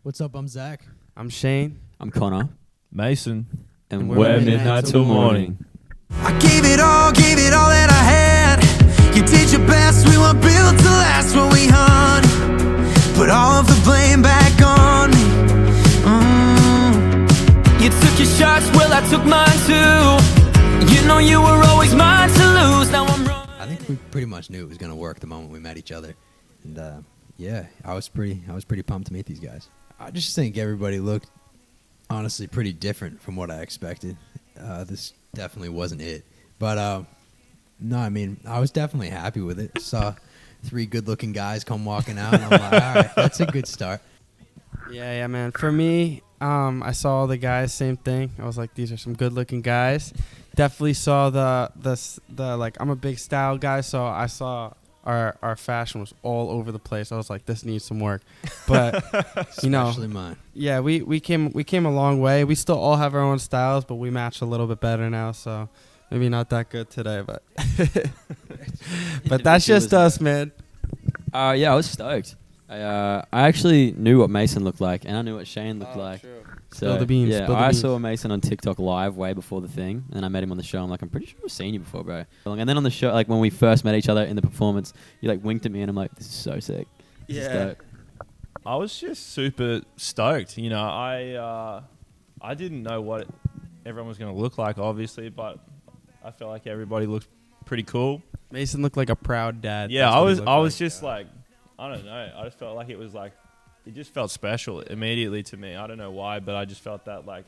What's up? I'm Zach. I'm Shane. I'm Connor. Mason. And we're Midnight Till Morning. I gave it all that I had. You did your best, we were built to last when we hung. Put all of the blame back on me. You took your shots, well I took mine too. You know you were always mine to lose. Now I'm wrong. I think we pretty much knew it was gonna work the moment we met each other, and yeah, I was pretty pumped to meet these guys. I just think everybody looked honestly pretty different from what I expected. This definitely wasn't it, but no, I mean I was definitely happy with it. Saw 3 good-looking guys come walking out, and I'm like, all right, that's a good start. Yeah, man. For me, I saw all the guys, same thing. I was like, these are some good-looking guys. Definitely saw the like, I'm a big style guy, so I saw our fashion was all over the place. I was like, this needs some work. But you know, Especially mine. yeah, we came a long way. We still all have our own styles, but we match a little bit better now. So maybe not that good today, but but that's just us, man. Yeah, I was stoked. I actually knew what Mason looked like, and I knew what Shane looked like. True. So Spill the beans, yeah, spill the I beans. saw Mason on TikTok live way before the thing, and then I met him on the show. I'm like, I'm pretty sure I've seen you before, bro. And then on the show, like when we first met each other in the performance, you like winked at me, and I'm like, this is so sick. This is dope. I was just super stoked. You know, I didn't know what everyone was going to look like, obviously, but I felt like everybody looked pretty cool. Mason looked like a proud dad. Yeah, That's what I he was looked just like, I don't know. I just felt like it was like, it just felt special immediately to me. I don't know why, but I just felt that like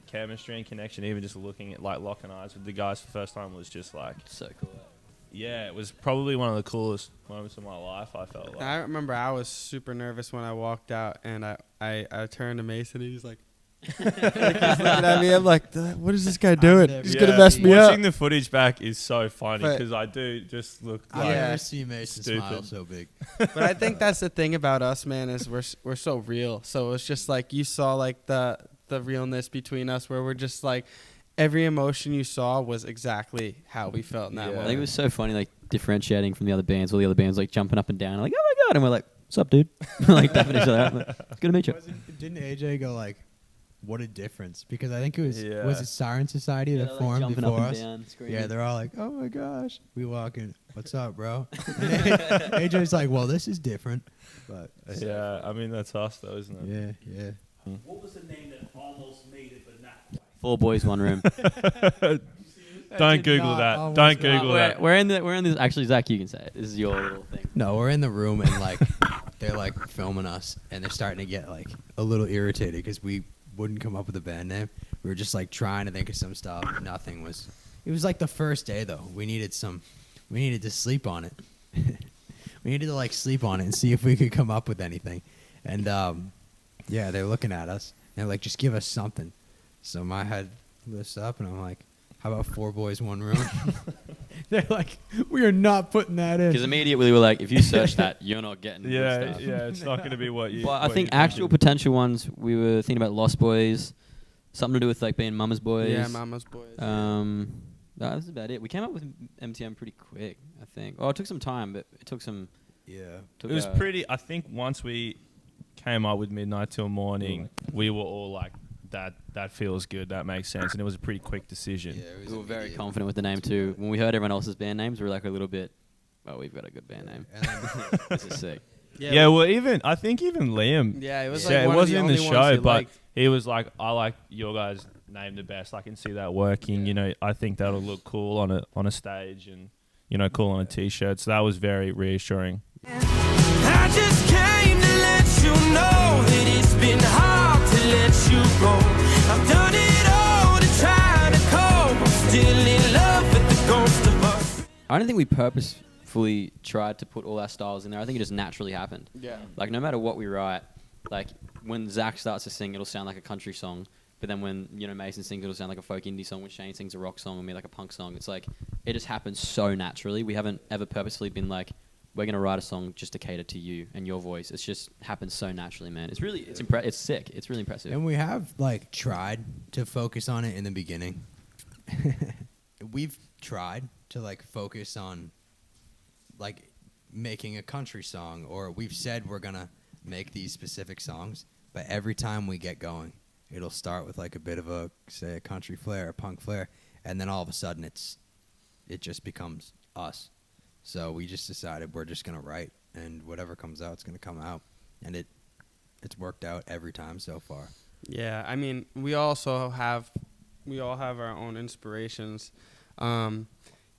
chemistry and connection. Even just looking at like locking eyes with the guys for the first time was just like So cool. yeah, it was probably one of the coolest moments of my life. I felt like. I remember I was super nervous when I walked out, and I turned to Mason, and he's like, he's looking at me. I'm like, what is this guy doing? He's gonna mess me up. Watching the footage back is so funny But- because I do just look I like never see Mason stupid. smile so big. But I think that's the thing about us, man, is we're so real. So it's just like you saw like the realness between us, where we're just like every emotion you saw was exactly how we felt in that Yeah. I moment. think it was so funny, like differentiating from the other bands. All the other bands like jumping up and down, like, oh my god, and we're like, what's up, dude? Like tapping each other out. Like, it's good to meet you. Didn't AJ go like, what a difference? Because I think it was Yeah. was it Siren Society Yeah, that they're, like, formed jumping before up and us? down, screaming. Yeah, they're all like, oh my gosh. We walk in, what's up, bro? And AJ's like, well, this is different. But yeah, I mean that's us though, isn't it? yeah. What was the name that almost made it but not quite? 4 boys, 1 room. Don't Google that. Don't Google that. We're in this. Actually, Zach, you can say it. This is your little thing. No, we're in the room and like they're like filming us and they're starting to get like a little irritated because we wouldn't come up with a band name. We were just like trying to think of some stuff. Nothing was. It was like the first day though. We needed to sleep on it. We needed to like sleep on it and see if we could come up with anything. And yeah, they're looking at us and they're like, just give us something. So my head lifts up and I'm like, how about 4 boys, 1 room? They're like, we are not putting that in. Because immediately we were like, if you search that, you're not getting good Yeah, stuff. yeah, it's not going to be what you. But I what think you actual think. potential ones, we were thinking about Lost Boys, something to do with like being Mama's Boys. Yeah, Mama's boys. That was about it. We came up with MTM pretty quick, I think. Oh, it took some time, but it took some. Yeah. Took It was pretty. I think once we came up with Midnight Till Morning, we were all like, that feels good. That makes sense, and it was a pretty quick decision. Yeah, it was We were very immediate. confident with the name too. When we heard everyone else's band names, we were like a little bit, well, we've got a good band name. And then This is sick. Yeah, well, I think even Liam. Yeah, it was Yeah, like it one wasn't of in the the only ones show, he but liked. he was like, I like your guys' name the best. I can see that working. You know, I think that'll look cool on a stage and cool on a t-shirt. So that was very reassuring. I just came to let you know that it's been hard to let you go. I've done it all to try to cope. I'm still in love with the ghost of us. I don't think we purposefully tried to put all our styles in there. I think it just naturally happened. Yeah. Like, no matter what we write, like, when Zach starts to sing, it'll sound like a country song. But then when, Mason sings, it'll sound like a folk indie song. When Shane sings a rock song, and me like a punk song. It's like, it just happens so naturally. We haven't ever purposefully been like, we're going to write a song just to cater to you and your voice. It's just happens so naturally, man. It's really, it's sick. It's really impressive. And we have like tried to focus on it in the beginning. We've tried to like focus on like making a country song, or we've said we're gonna make these specific songs, but every time we get going, it'll start with like a bit of a, say, a country flair, a punk flair, and then all of a sudden it just becomes us. So we just decided we're just gonna write, and whatever comes out, it's gonna come out, and it's worked out every time so far. Yeah, I mean, we all have our own inspirations.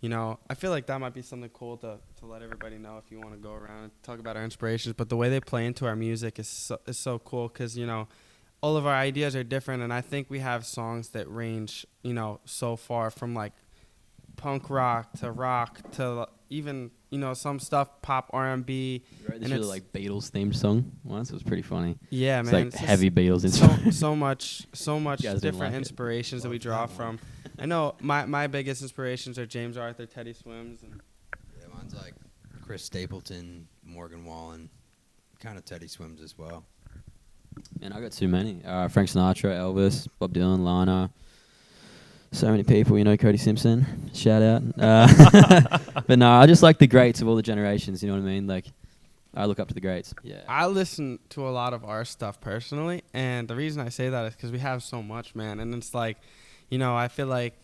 You know, I feel like that might be something cool to let everybody know if you want to go around and talk about our inspirations. But the way they play into our music is so cool because, you know, all of our ideas are different. And I think we have songs that range, you know, so far from like punk rock to even, you know, some stuff, pop R&B. You wrote this and really it's like Beatles themed song once. It was pretty funny. Yeah, It's man. like it's heavy Beatles inspiration. so much You guys didn't different like it. inspirations that we Love draw that from. I know my biggest inspirations are James Arthur, Teddy Swims, and Yeah, mine's like Chris Stapleton, Morgan Wallen, kind of Teddy Swims as well. Man, I got too many. Frank Sinatra, Elvis, Bob Dylan, Lana. So many people, you know, Cody Simpson. Shout out. But no, I just like the greats of all the generations. You know what I mean? Like, I look up to the greats. Yeah. I listen to a lot of our stuff personally, and the reason I say that is because we have so much, man. And it's like, you know, I feel like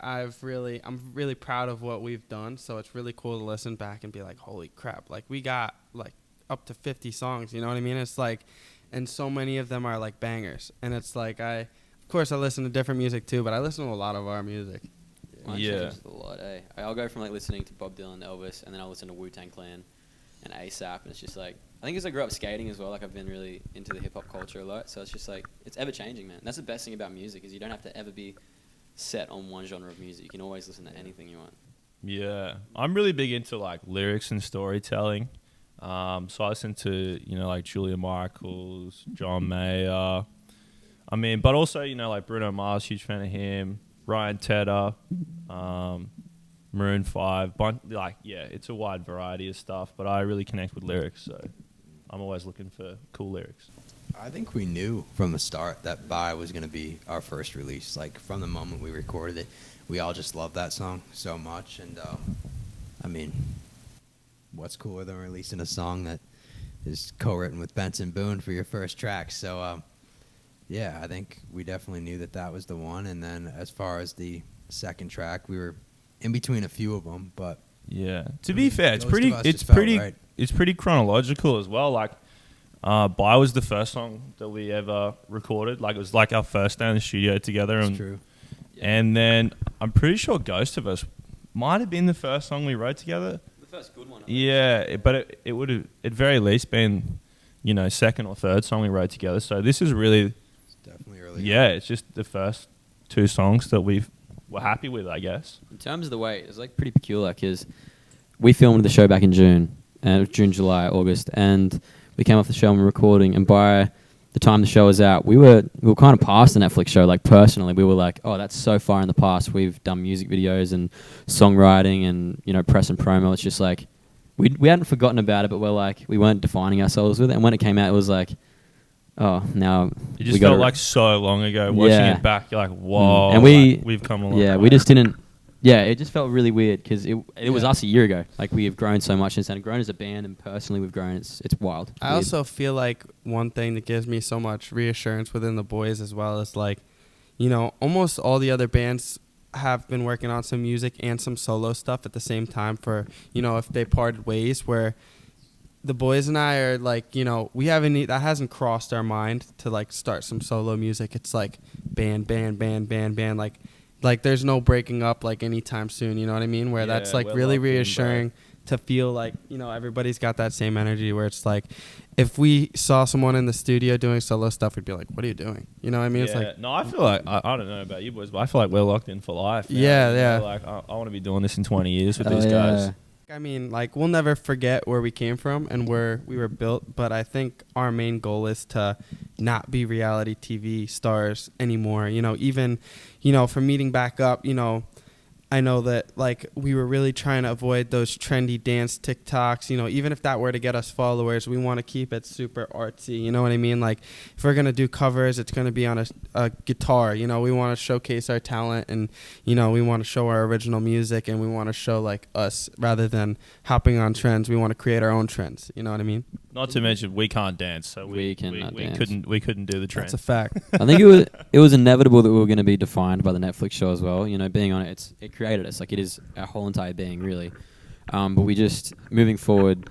I'm really proud of what we've done. So it's really cool to listen back and be like, holy crap! Like we got like up to 50 songs. You know what I mean? It's like, and so many of them are like bangers. And it's like of course I listen to different music too, but I listen to a lot of our music. Mine Yeah. changes a lot, eh? I'll go from like listening to Bob Dylan, Elvis, and then I'll listen to Wu-Tang Clan and ASAP, and it's just like, I think as I grew up skating as well, like I've been really into the hip hop culture a lot, so it's just like, it's ever changing, man. That's the best thing about music, is you don't have to ever be set on one genre of music. You can always listen to anything you want. Yeah, I'm really big into like lyrics and storytelling. So I listen to, you know, like Julia Michaels, John Mayer. I mean, but also, you know, like Bruno Mars, huge fan of him. Ryan Tedder, Maroon 5. Like, yeah, it's a wide variety of stuff, but I really connect with lyrics, so I'm always looking for cool lyrics. I think we knew from the start that Bye was going to be our first release. Like, from the moment we recorded it, we all just loved that song so much. And, I mean, what's cooler than releasing a song that is co-written with Benson Boone for your first track? So, yeah, I think we definitely knew that was the one. And then as far as the second track, we were in between a few of them, but Yeah. To be fair, it's most pretty of us it's just felt pretty right. it's pretty chronological as well. Like Bye was the first song that we ever recorded. Like it was like our first day in the studio together. It's And, true. and then I'm pretty sure Ghost of Us might have been the first song we wrote together. The first good one. Yeah, but it would have at very least been, you know, second or third song we wrote together. So this is really, It's definitely early. yeah, it's just the first two songs that we're happy with, I guess. In terms of the weight, it's like pretty peculiar because we filmed the show back in June, and it was June, July, August, and we came off the show and we were recording, and by the time the show was out, we were kind of past the Netflix show. Like personally, we were like, oh, that's so far in the past. We've done music videos and songwriting and, you know, press and promo. It's just like we hadn't forgotten about it, but we're like, we weren't defining ourselves with it. And when it came out, it was like, oh, now It just we gotta felt like so long ago. Watching Yeah. it back, you're like, whoa. And we- like, we've come a long Yeah, way. we just didn't. Yeah, it just felt really weird because it was Yeah. us a year ago. Like we have grown so much since then. Grown as a band, and personally, we've grown. It's wild. It's I weird. also feel like one thing that gives me so much reassurance within the boys as well is like, you know, almost all the other bands have been working on some music and some solo stuff at the same time for, you know, if they parted ways, where the boys and I are like, you know, that hasn't crossed our mind to like start some solo music. It's like band, like there's no breaking up like anytime soon, you know what I mean? Where that's Yeah, like we're really locked in, reassuring to feel like, you know, everybody's got that same energy where it's like, if we saw someone in the studio doing solo stuff, we'd be like, what are you doing? You know what I mean? It's like, no, I feel like I don't know about you boys, but I feel like we're locked in for life. Now. Yeah, You know, yeah. Like I want to be doing this in 20 years with Oh, these guys. yeah. I mean, like, we'll never forget where we came from and where we were built, but I think our main goal is to not be reality TV stars anymore. You know, even, you know, for meeting back up, you know, I know that, like, we were really trying to avoid those trendy dance TikToks. You know, even if that were to get us followers, we want to keep it super artsy. You know what I mean? Like, if we're going to do covers, it's going to be on a guitar. You know, we want to showcase our talent and, you know, we want to show our original music and we want to show, like, us rather than hopping on trends. We want to create our own trends. You know what I mean? Not to mention we can't dance, so We cannot dance. couldn't do the trend. That's a fact. I think it was inevitable that we were going to be defined by the Netflix show as well. You know, being on it created us. Like, it is our whole entire being, really. But we just, moving forward,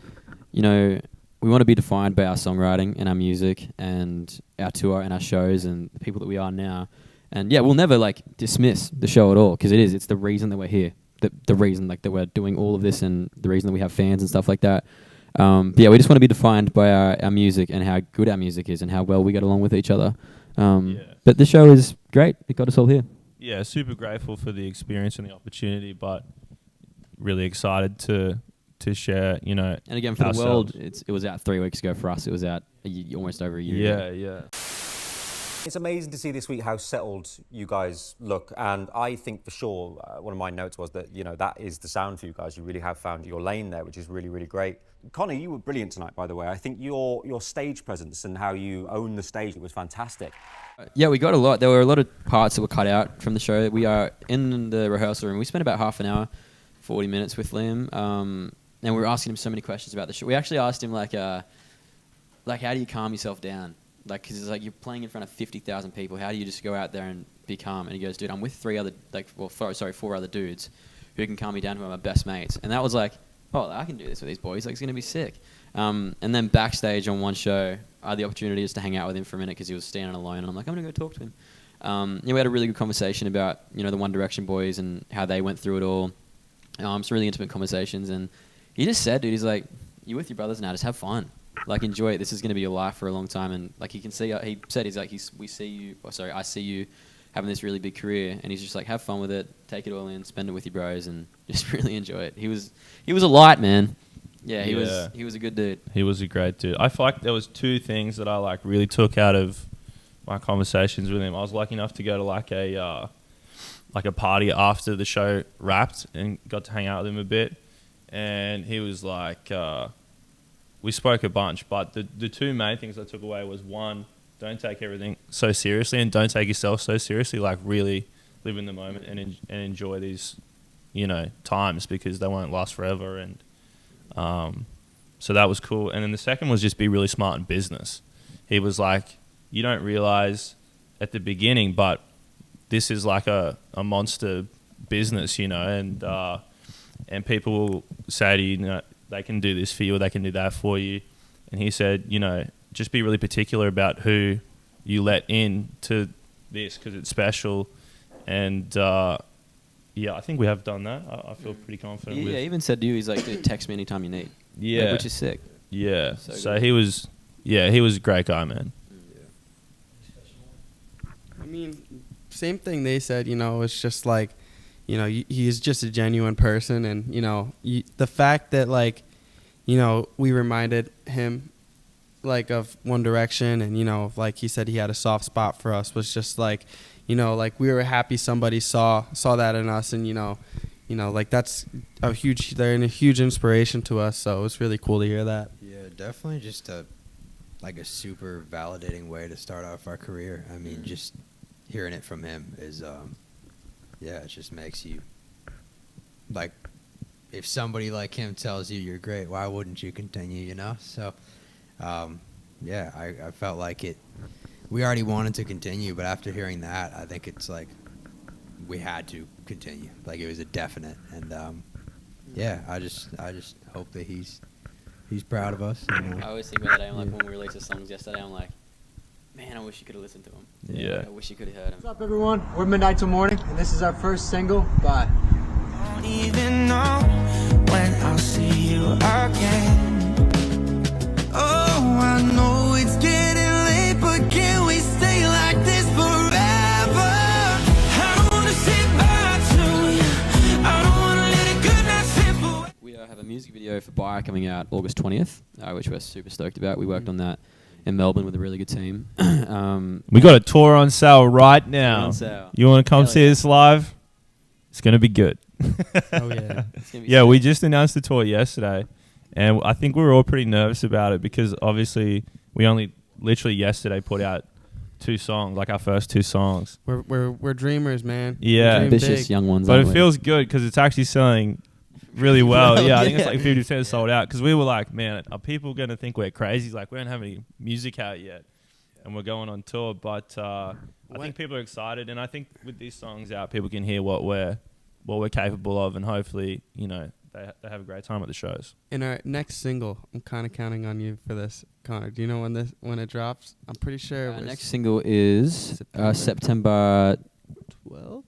you know, we want to be defined by our songwriting and our music and our tour and our shows and the people that we are now. And yeah, we'll never like dismiss the show at all, because it's the reason that we're here, the reason like that we're doing all of this, and the reason that we have fans and stuff like that. But yeah, we just want to be defined by our music and how good our music is and how well we get along with each other. But the show is great. It got us all here. Yeah, super grateful for the experience and the opportunity, but really excited to share, you know. And again, for ourselves. the world, it was out 3 weeks ago. For us, it was out almost over a year ago. Yeah. It's amazing to see this week how settled you guys look, and I think for sure one of my notes was that, you know, that is the sound for you guys. You really have found your lane there, which is really, really great. Connor, you were brilliant tonight, by the way. I think your stage presence and how you own the stage, it was fantastic. Yeah, we got a lot. There were a lot of parts that were cut out from the show. We are in the rehearsal room. We spent about half an hour, 40 minutes with Liam, and we were asking him so many questions about the show. We actually asked him like how do you calm yourself down? Like, because it's like you're playing in front of 50,000 people. How do you just go out there and be calm? And he goes, dude, I'm with four other dudes who can calm me down, who are my best mates. And that was like, oh, I can do this with these boys. Like, it's going to be sick. And then backstage on one show, I had the opportunity just to hang out with him for a minute because he was standing alone. And I'm like, I'm going to go talk to him. We had a really good conversation about, you know, the One Direction boys and how they went through it all. Some really intimate conversations. And he just said, dude, he's like, you're with your brothers now. Just have fun. Like, enjoy it. This is going to be your life for a long time. And like, he can see, he said, he's like, I see you having this really big career. And he's just like, have fun with it. Take it all in. Spend it with your bros and just really enjoy it. He was a light, man. Yeah, he was a good dude. He was a great dude. I feel like there was two things that I like really took out of my conversations with him. I was lucky enough to go to like a party after the show wrapped and got to hang out with him a bit. And he was like, we spoke a bunch, but the two main things I took away was, one, don't take everything so seriously, and don't take yourself so seriously. Like, really live in the moment and enjoy these, you know, times, because they won't last forever. And so that was cool. And then the second was just be really smart in business. He was like, you don't realize at the beginning, but this is like a monster business, you know, and people will say to you, you know, they can do this for you or they can do that for you. And he said, you know, just be really particular about who you let in to this, because it's special. And yeah, I think we have done that. I feel pretty confident. Yeah, he even said to you, he's like, dude, text me anytime you need. Yeah. Like, which is sick. Yeah. So he was a great guy, man. I mean, same thing they said, you know, it's just like, you know, he's just a genuine person. And, you know, the fact that, like, you know, we reminded him, like, of One Direction, and, you know, like he said he had a soft spot for us, was just like, you know, like, we were happy somebody saw that in us. And, you know, like, they're a huge inspiration to us. So it was really cool to hear that. Yeah, definitely just a super validating way to start off our career. I mean, just hearing it from him is, it just makes you, like, if somebody like him tells you you're great, why wouldn't you continue, you know? So, I felt like we already wanted to continue, but after hearing that, I think it's like we had to continue. Like, it was a definite. And, I just hope that he's proud of us. You know? I always think about that. Like, when we released the songs yesterday, I'm like, man, I wish you could have listened to him. Yeah. I wish you could have heard him. What's up, everyone? We're Midnight Till Morning, and this is our first single. Bye. Don't even know when I'll see you again. Oh, I know it's getting late, but can we stay like this forever? I don't wanna say bye to you. I don't wanna let a good night slip away. We have a music video for Buyer coming out August 20th, which we're super stoked about. We worked on that in Melbourne with a really good team. We got a tour on sale right now. On sale. You want to come see us live? It's going to be good. Oh, yeah. Yeah, we just announced the tour yesterday, and I think we were all pretty nervous about it because obviously we only literally yesterday put out 2 songs, like our first 2 songs. We're dreamers, man. Yeah. We dream Ambitious big. young ones. But aren't it we? feels good because it's actually selling really well. Well, Yeah, I think it's yeah. like 50% sold out because we were like, man, are people going to think we're crazy? Like, we don't have any music out yet, and we're going on tour. But I think people are excited, and I think with these songs out, people can hear what we're capable of, and hopefully, you know, they have a great time at the shows. In our next single, I'm kind of counting on you for this, Connor. Do you know when it drops? I'm pretty sure it Our was next single is September 12th.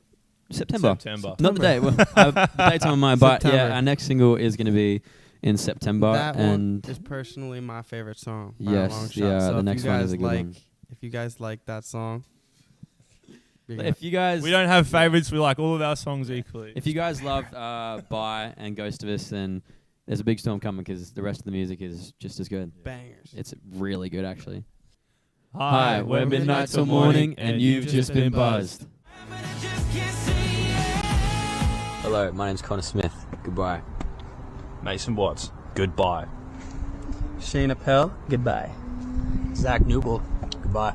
September. Not the date. Well, the date's on my mind, but September. yeah, our next single is going to be in September. That and one is personally my favorite song. By a yes, long shot. yeah, So the if next you one guys is a good one. If you guys like that song, If you guys, We don't have favorites. We like all of our songs equally. if you guys love Bye and Ghost of Us, then there's a big storm coming because the rest of the music is just as good. bangers. It's really good, actually. Hi, we're midnight till morning, and you've just been buzzed. But I just can't say yeah. Hello, my name's Connor Smith. Goodbye. Mason Watts. Goodbye. Shane Appel, goodbye. Zach Newell, goodbye.